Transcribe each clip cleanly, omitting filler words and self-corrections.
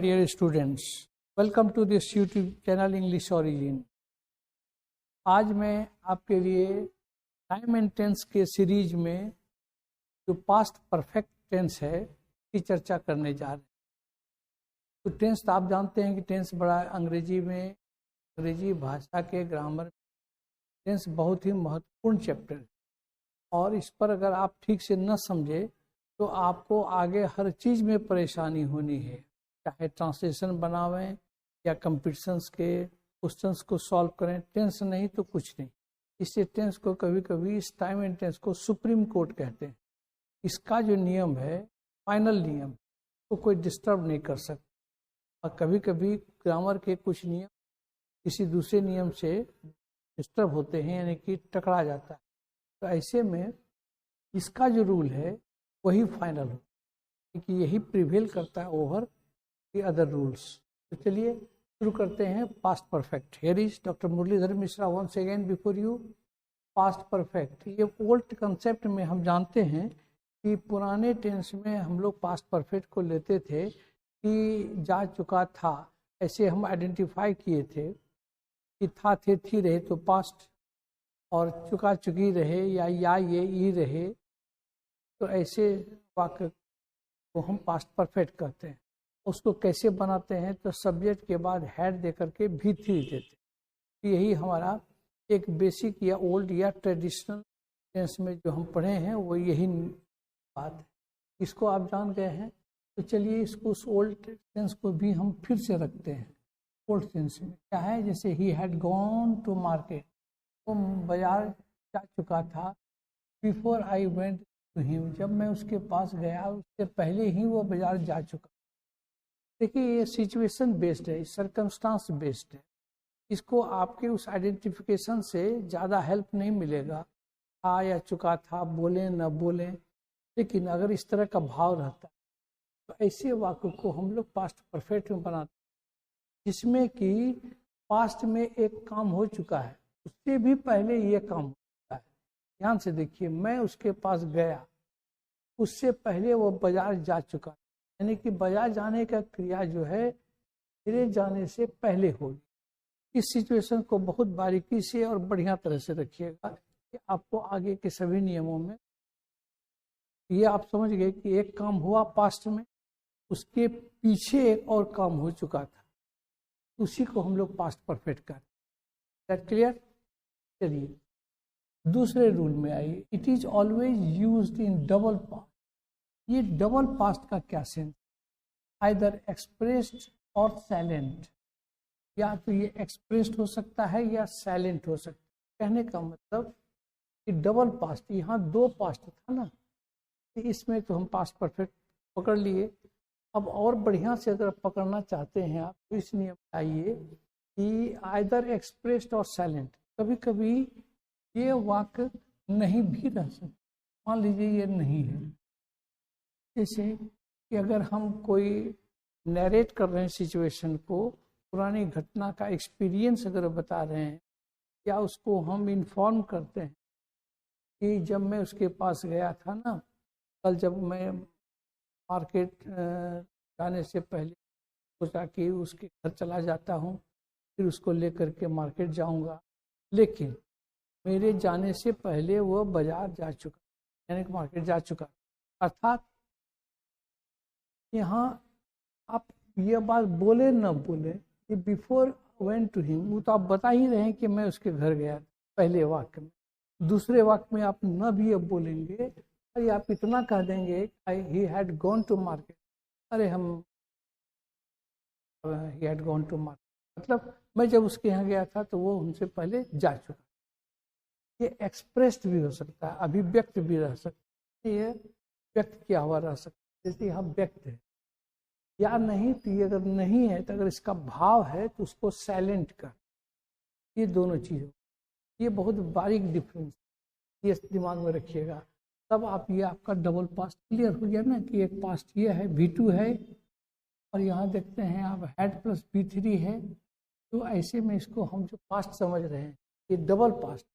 dear students, welcome to this YouTube channel English Origin। आज मैं आपके लिए टाइम एंड टेंस के सीरीज में जो पास्ट परफेक्ट टेंस है की चर्चा करने जा रहे हैं। तो टेंस तो आप जानते हैं कि टेंस बड़ा अंग्रेजी भाषा के ग्रामर में टेंस बहुत ही महत्वपूर्ण चैप्टर है और इस पर अगर आप ठीक से न समझे तो आपको आगे हर चीज़ में परेशानी होनी है, चाहे ट्रांसलेशन बनावें या कंपटीशंस के क्वेश्चंस को सॉल्व करें। टेंस नहीं तो कुछ नहीं। इससे टेंस को कभी कभी इस टाइम एंड टेंस को सुप्रीम कोर्ट कहते हैं। इसका जो नियम है फाइनल नियम तो कोई डिस्टर्ब नहीं कर सकता और कभी कभी ग्रामर के कुछ नियम किसी दूसरे नियम से डिस्टर्ब होते हैं, यानी कि टकरा जाता है। तो ऐसे में इसका जो रूल है वही फाइनल हो, क्योंकि यही प्रिवेल करता है ओवर द अदर रूल्स। तो चलिए शुरू करते हैं past perfect. Here is doctor Muralidhar Mishra once again before you. Past perfect ये ओल्ड कंसेप्ट में हम जानते हैं कि पुराने टेंस में हम लोग पास्ट परफेक्ट को लेते थे कि जा चुका था, ऐसे हम आइडेंटिफाई किए थे कि था थे थी रहे तो पास्ट, और चुका चुकी रहे या ये ई रहे तो ऐसे वाक्य को हम पास्ट परफेक्ट कहते हैं। उसको कैसे बनाते हैं तो सब्जेक्ट के बाद हैड दे करके भी थी देते। तो यही हमारा एक बेसिक या ओल्ड या ट्रेडिशनल टेंस में जो हम पढ़े हैं वो यही बात है। इसको आप जान गए हैं तो चलिए इसको उस ओल्ड टेंस को भी हम फिर से रखते हैं। ओल्ड टेंस में क्या है, जैसे he had gone to market, वो बाजार जा चुका था। Before I went to him, जब मैं उसके पास गया उससे पहले ही वो बाजार जा चुका। देखिए ये सिचुएशन बेस्ड है, सर्कमस्टांस बेस्ड है। इसको आपके उस आइडेंटिफिकेशन से ज़्यादा हेल्प नहीं मिलेगा, था या चुका था, बोले न बोले। लेकिन अगर इस तरह का भाव रहता है तो ऐसे वाक्य को हम लोग पास्ट परफेक्ट में बनाते हैं, जिसमें कि पास्ट में एक काम हो चुका है, उससे भी पहले ये काम होता है। ध्यान से देखिए, मैं उसके पास गया, उससे पहले वो बाजार जा चुका, यानी कि बाजार जाने का क्रिया जो है मेरे जाने से पहले होगी। इस सिचुएशन को बहुत बारीकी से और बढ़िया तरह से रखिएगा कि आपको आगे के सभी नियमों में ये आप समझ गए कि एक काम हुआ पास्ट में, उसके पीछे एक और काम हो चुका था, उसी को हम लोग पास्ट परफेक्ट करते हैं। That clear? चलिए दूसरे रूल में आइए। It is always used in double past. ये डबल पास्ट का क्या सेंस? आइदर एक्सप्रेस्ड और साइलेंट, या तो ये एक्सप्रेस्ड हो सकता है या साइलेंट हो सकता है। कहने का मतलब कि डबल पास्ट, यहाँ दो पास्ट था ना, इसमें तो हम पास्ट परफेक्ट पकड़ लिए। अब और बढ़िया से अगर पकड़ना चाहते हैं आप तो इस नियम में आइए कि आइदर एक्सप्रेस्ड और साइलेंट। कभी कभी ये वाक्य नहीं भी रह सकता। मान लीजिए ये नहीं है, जैसे कि अगर हम कोई नरेट कर रहे हैं सिचुएशन को, पुरानी घटना का एक्सपीरियंस अगर बता रहे हैं, या उसको हम इन्फॉर्म करते हैं कि जब मैं उसके पास गया था ना, कल जब मैं मार्केट जाने से पहले सोचा कि उसके घर चला जाता हूँ, फिर उसको लेकर के मार्केट जाऊँगा, लेकिन मेरे जाने से पहले वो बाजार जा चुका, यानी कि मार्केट जा चुका। अर्थात यहाँ आप ये बात बोले न बोले कि बिफोर वेंट टू हिम, वो तो आप बता ही रहे हैं कि मैं उसके घर गया पहले वाक्य में। दूसरे वाक्य में आप न भी अब बोलेंगे, अरे आप इतना कह देंगे he had gone to market, अरे हम he had gone to market, मतलब मैं जब उसके यहाँ गया था तो वो उनसे पहले जा चुका। ये एक्सप्रेस्ड भी हो सकता है, अभिव्यक्त भी रह सकता है, ये व्यक्त किया हुआ रह सकता है। जैसे यहाँ व्यक्त है या नहीं, तो ये अगर नहीं है तो अगर इसका भाव है तो उसको साइलेंट कर। ये दोनों चीज़ों, ये बहुत बारीक डिफरेंस, ये दिमाग में रखिएगा। तब आप ये आपका डबल पास्ट क्लियर हो गया ना कि एक पास्ट ये है V2 है और यहाँ देखते हैं आप हैड प्लस V3 है। तो ऐसे में इसको हम जो पास्ट समझ रहे हैं ये डबल पास्ट।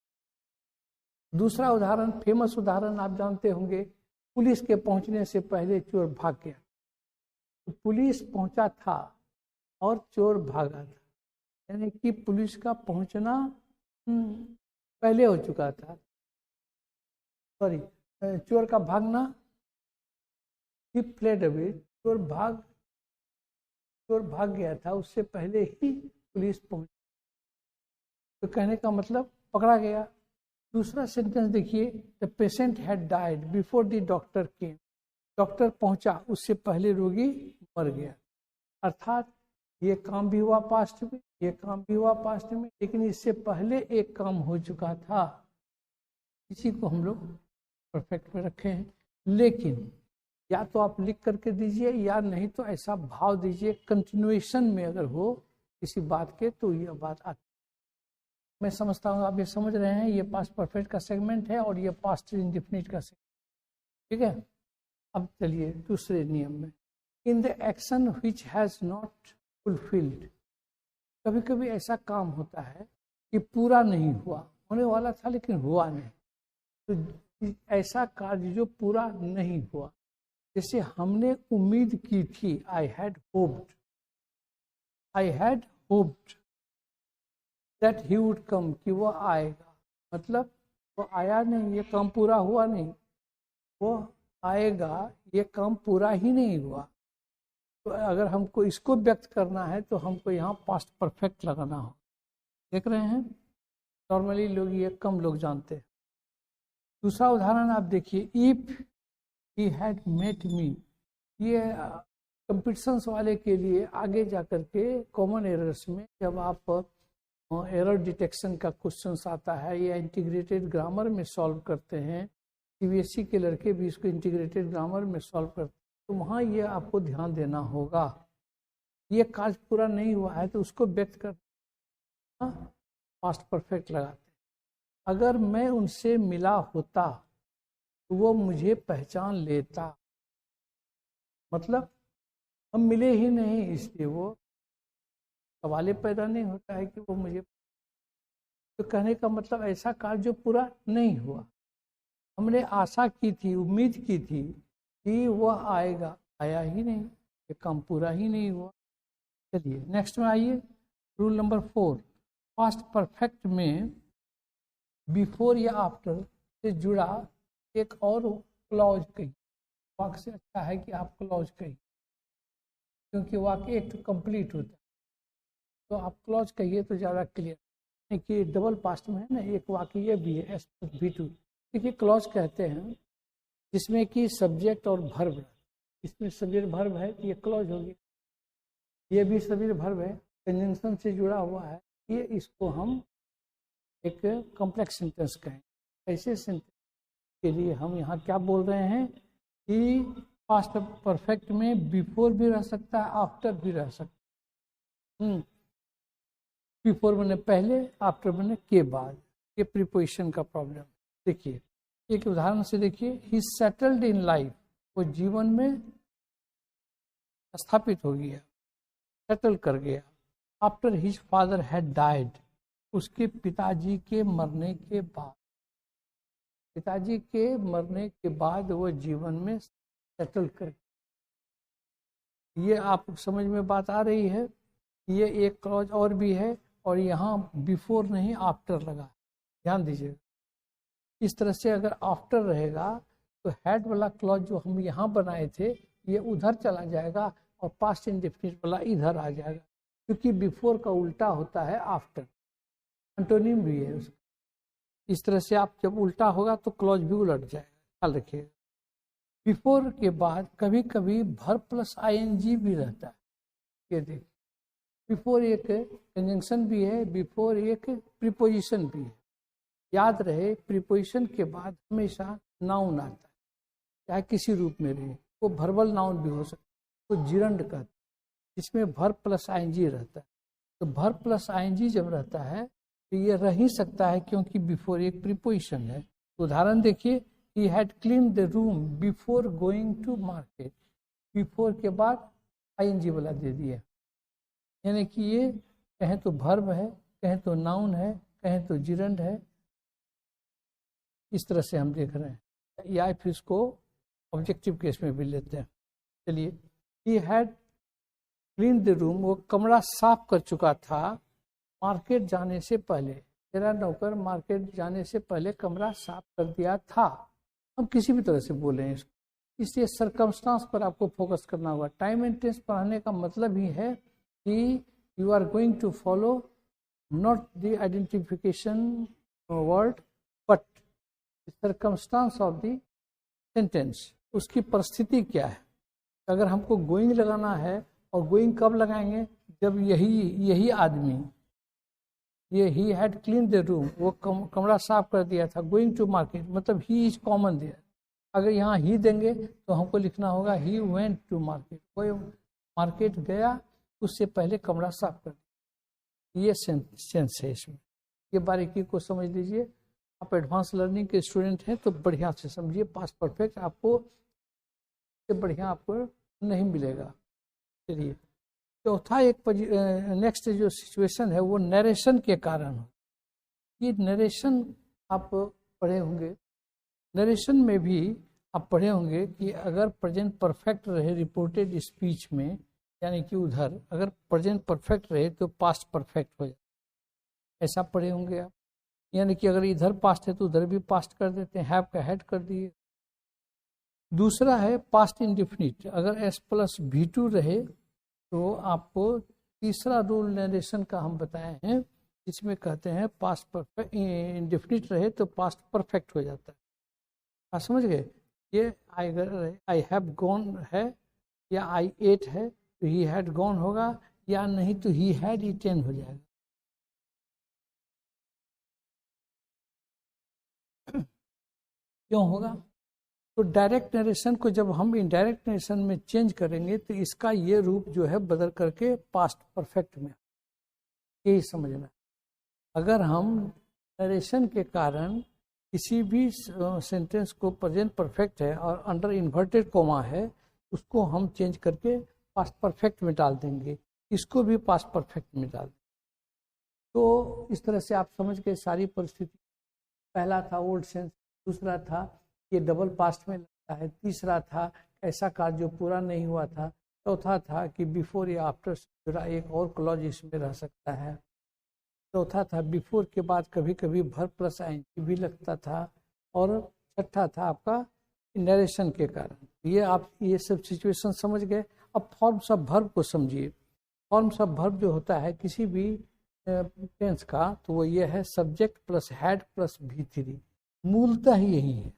दूसरा उदाहरण, फेमस उदाहरण आप जानते होंगे, पुलिस के पहुंचने से पहले चोर भाग गया। तो पुलिस पहुंचा था और चोर भागा था, यानी कि पुलिस का पहुंचना पहले हो चुका था, सॉरी चोर का भागना, ही फ्लेड अवे, चोर भाग गया था, उससे पहले ही पुलिस पहुंच। तो कहने का मतलब पकड़ा गया। दूसरा सेंटेंस देखिए, the patient had died before the doctor came, doctor पहुंचा उससे पहले रोगी मर गया। अर्थात ये काम भी हुआ पास्ट में, ये काम भी हुआ पास्ट में, लेकिन इससे पहले एक काम हो चुका था, इसी को हम लोग परफेक्ट में रखे हैं। लेकिन या तो आप लिख करके दीजिए या नहीं तो ऐसा भाव दीजिए कंटिन्यूएशन में अगर हो किसी बात के तो यह बात आती। मैं समझता हूँ आप ये समझ रहे हैं, ये पास्ट परफेक्ट का सेगमेंट है और ये पास्ट इंडेफिनिट का सेगमेंट, ठीक है। अब चलिए दूसरे नियम में, in the action which has not fulfilled, कभी कभी ऐसा काम होता है कि पूरा नहीं हुआ, होने वाला था लेकिन हुआ नहीं, तो ऐसा कार्य जो पूरा नहीं हुआ, जैसे हमने उम्मीद की थी, I had hoped that he would come, कि वो आएगा, मतलब वो आया नहीं, ये काम पूरा हुआ नहीं, वो आएगा, ये काम पूरा ही नहीं हुआ। तो अगर हमको इसको व्यक्त करना है तो हमको यहाँ पास्ट परफेक्ट लगाना हो। देख रहे हैं, नॉर्मली लोग ये कम लोग जानते हैं। दूसरा उदाहरण आप देखिए, if he had met me, ये कंपटीशंस वाले के लिए आगे जाकर के कॉमन एरर्स में जब आप एरर डिटेक्शन का क्वेश्चन आता है या इंटीग्रेटेड ग्रामर में सॉल्व करते हैं, सीबीएसई के लड़के भी इसको इंटीग्रेटेड ग्रामर में सॉल्व करते हैं, तो वहाँ ये आपको ध्यान देना होगा, ये कार्य पूरा नहीं हुआ है तो उसको व्यक्त करना पास्ट परफेक्ट लगाते हैं। अगर मैं उनसे मिला होता तो वो मुझे पहचान लेता, मतलब हम मिले ही नहीं इसलिए वो सवाल पैदा नहीं होता है कि वो मुझे, तो कहने का मतलब ऐसा कार्य जो पूरा नहीं हुआ, हमने आशा की थी, उम्मीद की थी कि वह आएगा, आया ही नहीं, ये काम पूरा ही नहीं हुआ। चलिए नेक्स्ट में आइए, रूल नंबर 4, पास्ट परफेक्ट में बिफोर या आफ्टर से जुड़ा एक और क्लॉज कही, वाक्य से अच्छा है कि आप क्लॉज कही, क्योंकि वाक्य एक तो कंप्लीट होता है, तो आप क्लॉज कहिए तो ज़्यादा क्लियर है कि डबल पास्ट में है ना, एक वाक्य ये भी है S+V2। देखिए क्लॉज कहते हैं जिसमें कि सब्जेक्ट और भर्ब, इसमें सब्जेक्ट भर्ब है तो ये क्लॉज हो गया, ये भी सब्जेक्ट भर्ब है, कंजंक्शन से जुड़ा हुआ है, ये इसको हम एक कॉम्प्लेक्स सेंटेंस कहें। ऐसे सेंटेंस के लिए हम यहाँ क्या बोल रहे हैं कि पास्ट परफेक्ट में बिफोर भी रह सकता है, आफ्टर भी रह सकता है। बिफोर बने पहले, आफ्टर बने के बाद, ये प्रीपोजिशन का प्रॉब्लम। देखिए एक उदाहरण से देखिए, ही सेटल्ड इन लाइफ, वो जीवन में स्थापित हो गया, सेटल कर गया। After his father had died, उसके पिताजी के मरने के बाद, पिताजी के मरने के बाद वो जीवन में सेटल कर, ये आप समझ में बात आ रही है। ये एक क्लॉज और भी है और यहाँ बिफोर नहीं आफ्टर लगा, ध्यान दीजिएगा। इस तरह से अगर आफ्टर रहेगा तो हैड वाला क्लॉज जो हम यहाँ बनाए थे ये उधर चला जाएगा और पास्ट इंडेफिनिट वाला इधर आ जाएगा, क्योंकि बिफोर का उल्टा होता है आफ्टर, एंटोनिम भी है उसका। इस तरह से आप जब उल्टा होगा तो क्लॉज भी उलट जाएगा, ख्याल रखिएगा। बिफोर के बाद कभी कभी भर प्लस आईएनजी भी रहता है, ये देखिए बिफोर एक कंजंक्शन भी है, बिफोर एक प्रीपोजिशन भी है। याद रहे प्रीपोजिशन के बाद हमेशा नाउन आता है, चाहे किसी रूप में रहे, वो भर्बल नाउन भी हो सकता है, तो जिरंड कहते हैं, जिसमें भर प्लस आईएनजी रहता है। तो भर प्लस आईएनजी जब रहता है तो ये रह ही सकता है क्योंकि बिफोर एक प्रीपोजिशन है। उदाहरण देखिए, he had clean the room before going to market, before के बाद आईएनजी वाला दे दिया, यानी कि ये कहें तो भर्ब है, कहें तो नाउन है, कहें तो जिरंड है। इस तरह से हम देख रहे हैं, या फिर इसको ऑब्जेक्टिव केस में भी लेते हैं। चलिए, ही हैड क्लीन द रूम, वो कमरा साफ कर चुका था मार्केट जाने से पहले। तेरा नौकर मार्केट जाने से पहले कमरा साफ कर दिया था। हम किसी भी तरह से बोले इसको, इसलिए सरकमस्टांस पर आपको फोकस करना होगा। टाइम एंड टेंस पढ़ाने का मतलब ही है कि you are going to follow not the identification word but circumstance of the sentence, उसकी परिस्थिति क्या है। अगर हमको गोइंग लगाना है, और गोइंग कब लगाएंगे, जब यही आदमी, ये ही हैड क्लीन द रूम, वो कमरा साफ कर दिया था। गोइंग टू मार्केट मतलब ही इज कॉमन देयर। अगर यहाँ ही देंगे तो हमको लिखना होगा ही वेंट टू मार्केट, कोई मार्केट गया उससे पहले कमरा साफ कर दिया। ये सेंस है इसमें, ये बारीकी को समझ लीजिए। आप एडवांस लर्निंग के स्टूडेंट हैं तो बढ़िया से समझिए। पास्ट परफेक्ट आपको बढ़िया आपको नहीं मिलेगा। चलिए, चौथा एक नेक्स्ट जो सिचुएशन है वो नरेशन के कारण। ये नरेशन आप पढ़े होंगे, नरेशन में भी आप पढ़े होंगे कि अगर प्रेजेंट परफेक्ट रहे रिपोर्टेड स्पीच में, यानी कि उधर अगर प्रेजेंट परफेक्ट रहे तो पास्ट परफेक्ट हो जाए, ऐसा पढ़े होंगे आप। यानी कि अगर इधर पास्ट है तो उधर भी पास्ट कर देते हैं, हैव का हैड कर दिए। दूसरा है पास्ट इंडेफिनिट, अगर एस प्लस V2 रहे तो आपको तीसरा रूल नरेशन का हम बताए हैं, इसमें कहते हैं पास्ट परफेक्ट इंडेफिनिट रहे तो पास्ट परफेक्ट हो जाता है। आप समझ गए। ये आई हैव गॉन है या आई एट है तो ही हैड गॉन होगा, या नहीं तो ही हैड ईटेन हो जाएगा। क्यों होगा? तो डायरेक्ट नरेशन को जब हम इनडायरेक्ट नरेशन में चेंज करेंगे तो इसका ये रूप जो है बदल करके पास्ट परफेक्ट में, यही समझना। अगर हम नरेशन के कारण किसी भी सेंटेंस को प्रेजेंट परफेक्ट है और अंडर इन्वर्टेड कोमा है, उसको हम चेंज करके पास्ट परफेक्ट में डाल देंगे, इसको भी पास्ट परफेक्ट में डाल देंगे। तो इस तरह से आप समझ के सारी परिस्थिति। पहला था ओल्ड सेंस, दूसरा था ये डबल पास्ट में लगता है, तीसरा था ऐसा कार्य जो पूरा नहीं हुआ था, चौथा था कि बिफोर या आफ्टर से जुड़ा एक और क्लॉज इसमें रह सकता है, चौथा था बिफोर के बाद कभी कभी भर प्लस आईएनजी भी लगता था, और छठा था आपका नरेशन के कारण। ये आप ये सब सिचुएशन समझ गए। अब फॉर्म्स ऑफ वर्ब को समझिए। फॉर्म्स ऑफ वर्ब जो होता है किसी भी टेंस का, तो वो ये है subject plus had plus V3। मूलतः यही है,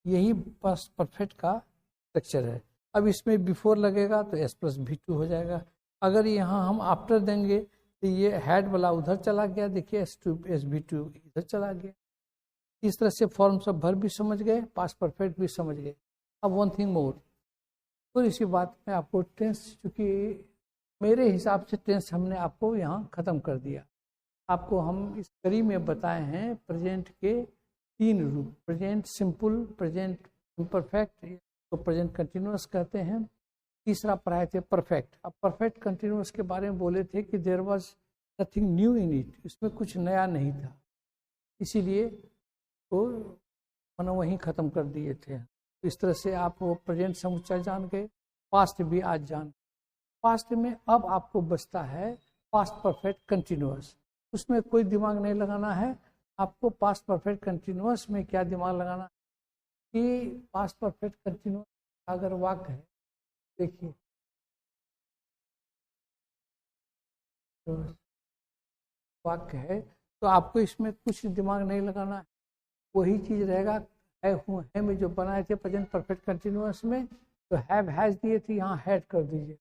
यही पास्ट परफेक्ट का स्ट्रक्चर है। अब इसमें बिफोर लगेगा तो एस प्लस V2 हो जाएगा। अगर यहाँ हम आफ्टर देंगे तो ये हैड वाला उधर चला गया, देखिए SV2 इधर चला गया। इस तरह से फॉर्म्स ऑफ वर्ब भी समझ गए, पास्ट परफेक्ट भी समझ गए। अब वन थिंग मोर, तो इसी बात में आपको टेंस, चूँकि मेरे हिसाब से टेंस हमने आपको यहाँ ख़त्म कर दिया। आपको हम इस कड़ी में बताए हैं प्रेजेंट के 3 रूप, प्रेजेंट सिंपल, प्रेजेंट इम्परफेक्ट, तो प्रेजेंट कंटिन्यूअस कहते हैं। तीसरा पढ़ाए थे परफेक्ट। अब परफेक्ट कंटिन्यूअस के बारे में बोले थे कि there was nothing new in it, इसमें कुछ नया नहीं था, इसीलिए तो मैंने वहीं ख़त्म कर दिए थे। इस तरह से आप वो प्रेजेंट समुच्चय जान गए, पास्ट भी आज जान। पास्ट में अब आपको बचता है पास्ट परफेक्ट कंटिन्यूअस, उसमें कोई दिमाग नहीं लगाना है आपको। पास्ट परफेक्ट कंटिन्यूअस में क्या दिमाग लगाना है कि पास्ट परफेक्ट कंटिन्यूअस अगर वाक्य है, देखिए तो वाक्य है तो आपको इसमें कुछ दिमाग नहीं लगाना है, वही चीज़ रहेगा। है हूँ है में जो बनाए थे प्रेजेंट परफेक्ट कंटिन्यूअस में, तो हैव हैज दिए थे, यहाँ हैड कर दीजिए।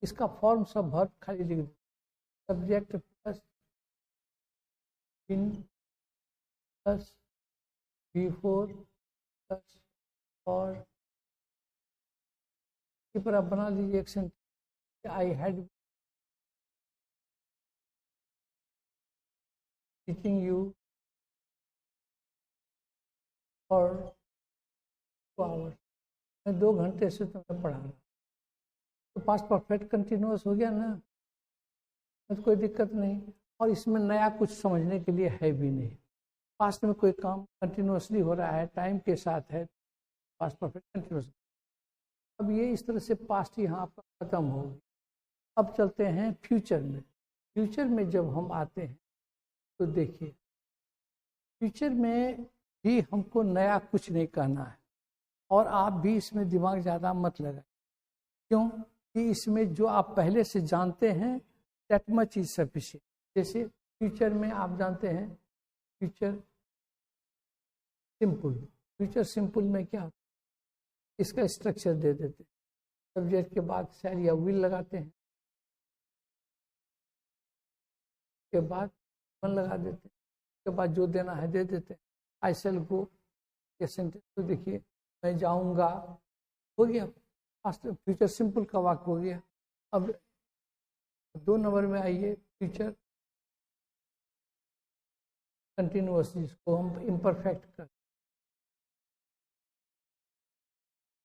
इसका फॉर्म सब वर्ब खाली लिख दीजिए, subject plus in plus before plus और इसी पर आप बना लीजिए एक sentence, I had teaching you और 2 आवर्स, मैं 2 घंटे से तुम्हें पढ़ा रहा, तो पास्ट परफेक्ट कंटिन्यूअस हो गया ना, तो कोई दिक्कत नहीं। और इसमें नया कुछ समझने के लिए है भी नहीं। पास्ट में कोई काम कंटिन्यूअसली हो रहा है, टाइम के साथ है, पास्ट परफेक्ट कंटिन्यूअस। अब ये इस तरह से पास्ट यहाँ आपका खत्म हो गया। अब चलते हैं फ्यूचर में। फ्यूचर में जब हम आते हैं तो देखिए, फ्यूचर में भी हमको नया कुछ नहीं कहना है, और आप भी इसमें दिमाग ज़्यादा मत लगाएं। क्यों कि इसमें जो आप पहले से जानते हैं दैट मच इज सफिशिएंट। जैसे फ्यूचर में आप जानते हैं फ्यूचर सिंपल। फ्यूचर सिंपल में क्या होता है, इसका स्ट्रक्चर दे देते हैं, सब्जेक्ट के बाद शैल या विल लगाते हैं, के बाद वन लगा देते हैं, के बाद जो देना है दे देते हैं। आई शैल गो, ये सेंटेंस तो देखिए, मैं जाऊंगा, हो गया, फ्यूचर सिंपल का वाक्य हो गया। अब 2 नंबर में आइए, फ्यूचर कंटिन्यूअस, जिसको हम इम्परफेक्ट कर।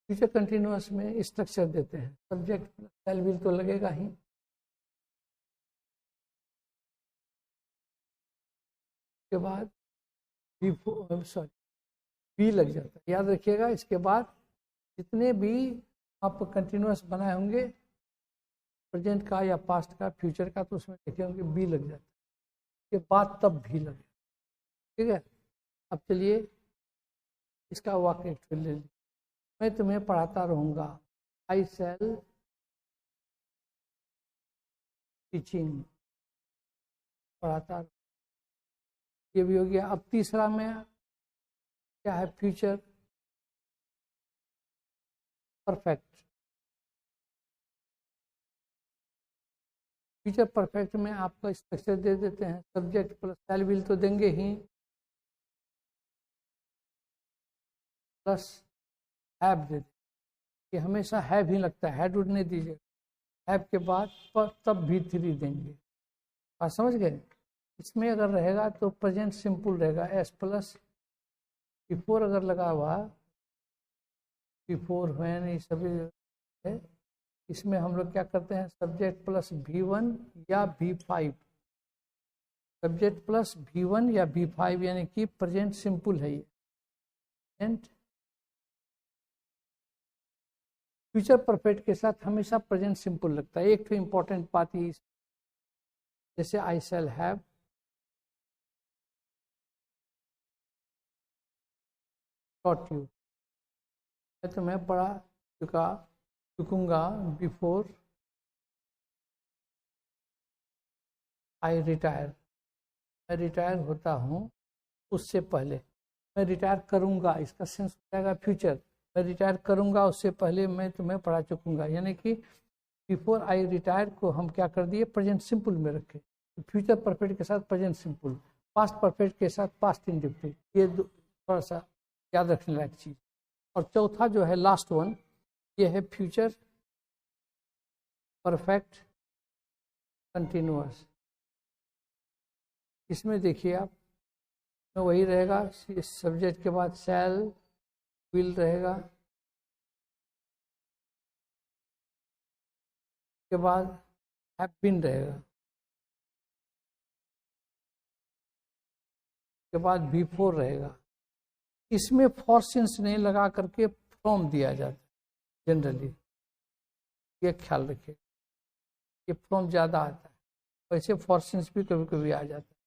फ्यूचर कंटिन्यूअस में स्ट्रक्चर देते हैं, सब्जेक्ट शैल विल तो लगेगा ही, के बाद बी लग जाता है। याद रखिएगा, इसके बाद जितने भी आप कंटिन्यूअस बनाए होंगे प्रेजेंट का या पास्ट का, फ्यूचर का, तो उसमें देखे होंगे बी लग जाता है, के बाद तब भी लगे। ठीक है, अब चलिए इसका वाक्य ले लीजिए। मैं तुम्हें पढ़ाता रहूँगा, आई शैल टीचिंग, पढ़ाता, ये भी हो गया। अब तीसरा में क्या है, फ्यूचर परफेक्ट। फ्यूचर परफेक्ट में आपका स्ट्रक्चर दे देते हैं, सब्जेक्ट प्लस शैल विल तो देंगे ही, प्लस हैव दे देते, ये हमेशा हैव ही लगता है, हैड वुड नहीं दीजिए। हैव के बाद पर तब भी 3 देंगे। आप समझ गए? इसमें अगर रहेगा तो प्रेजेंट सिंपल रहेगा, एस प्लस बिफोर अगर लगा हुआ, बिफोर व्हेन, ये सभी है। इसमें हम लोग क्या करते हैं, सब्जेक्ट प्लस V1 या V5, सब्जेक्ट प्लस V1 या V5, यानी कि प्रेजेंट सिंपल है ये। एंड फ्यूचर परफेक्ट के साथ हमेशा प्रेजेंट सिंपल लगता है। एक तो इम्पॉर्टेंट बात ये, जैसे आई शैल हैव, टॉट यू, मैं तुम्हें पढ़ा चुकूंगा, बिफोर आई रिटायर, मैं रिटायर होता हूँ उससे पहले। मैं रिटायर करूँगा, इसका सेंस हो जाएगा फ्यूचर, मैं रिटायर करूँगा उससे पहले मैं तुम्हें पढ़ा चुकूंगा, यानी कि बिफोर आई रिटायर को हम क्या कर दिए, प्रेजेंट सिंपल में रखे। फ्यूचर परफेक्ट के साथ प्रेजेंट सिंपल, पास्ट परफेक्ट के साथ पास्ट इंडेफिनिट, ये थोड़ा सा याद रखने लायक चीज़। और चौथा जो है लास्ट वन, ये है फ्यूचर परफेक्ट कंटिन्यूअस। इसमें देखिए आप, वही रहेगा, सब्जेक्ट के बाद शैल विल रहेगा, के बाद हैव बीन रहेगा, के बाद बिफोर रहेगा। इसमें फॉर सिंस नहीं लगा करके फ्रॉम दिया जाता है जनरली, ये ख्याल रखिए, ये फ्रॉम ज़्यादा आता है, वैसे फॉर सिंस भी कभी कभी आ जाता है।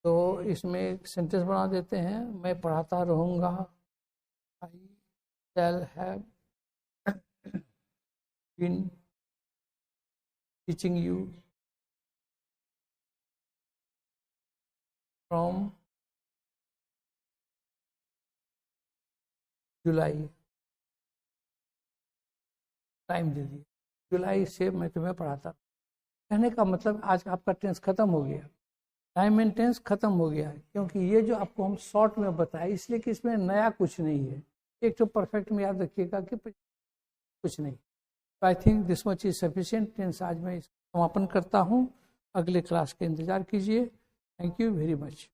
तो इसमें एक सेंटेंस बना देते हैं, मैं पढ़ाता रहूँगा, I shall have been teaching you from July, time दे दिए, जुलाई से मैं तुम्हें पढ़ाता। कहने का मतलब आज आपका टेंस खत्म हो गया, टाइम एंड टेंस खत्म हो गया है, क्योंकि ये जो आपको हम शॉर्ट में बताया, इसलिए कि इसमें नया कुछ नहीं है। एक तो परफेक्ट में याद रखिएगा कि कुछ नहीं। I think this much is sufficient. Tense आज मैं समापन करता हूँ, अगले क्लास का इंतजार कीजिए। Thank you very much.